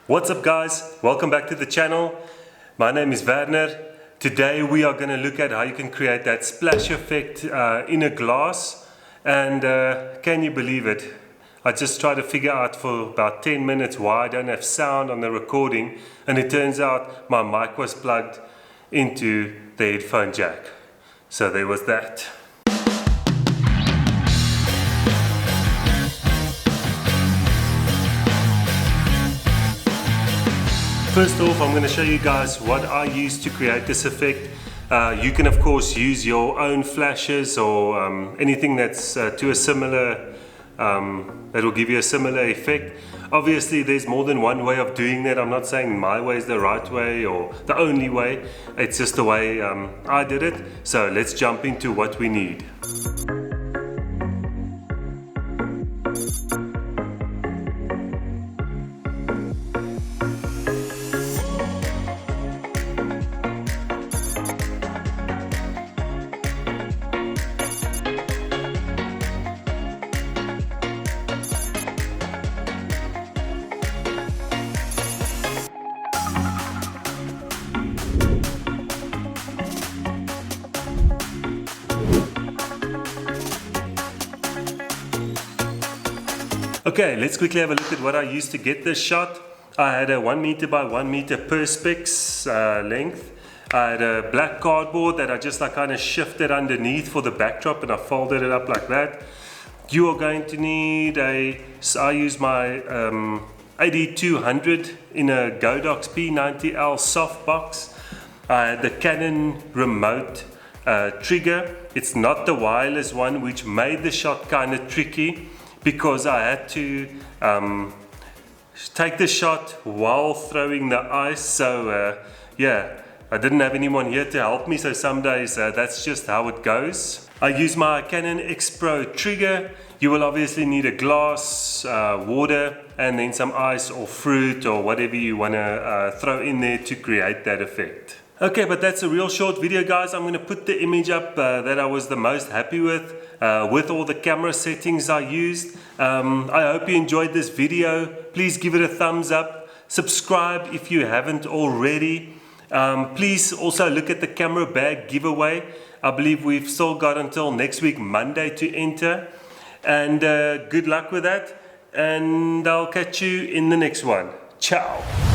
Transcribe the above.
What's up guys, welcome back to the channel. My name is Werner. Today we are going to look at how you can create that splash effect in a glass, and can you believe it? I just tried to figure out for about 10 minutes why I don't have sound on the recording, and it turns out my mic was plugged into the headphone jack. So there was that. First off, I'm going to show you guys what I use to create this effect. You can of course use your own flashes or anything that's to a similar, that will give you a similar effect. Obviously there's more than one way of doing that. I'm not saying my way is the right way or the only way. It's just the way I did it. So let's jump into what we need. Okay, let's quickly have a look at what I used to get this shot. I had a 1 meter by 1 meter perspex length. I had a black cardboard that I just kind of shifted underneath for the backdrop, and I folded it up like that. You are going to need I use my 8200 in a Godox P90L softbox. I had the Canon remote trigger. It's not the wireless one, which made the shot kind of tricky, because I had to take the shot while throwing the ice. So yeah, I didn't have anyone here to help me, so some days that's just how it goes. I use my Canon X Pro trigger. You will obviously need a glass, water, and then some ice or fruit or whatever you want to throw in there to create that effect. Okay, but that's a real short video guys. I'm going to put the image up that I was the most happy with all the camera settings I used. I hope you enjoyed this video. Please give it a thumbs up. Subscribe if you haven't already. Please also look at the camera bag giveaway. I believe we've still got until next week Monday to enter. And good luck with that. And I'll catch you in the next one. Ciao.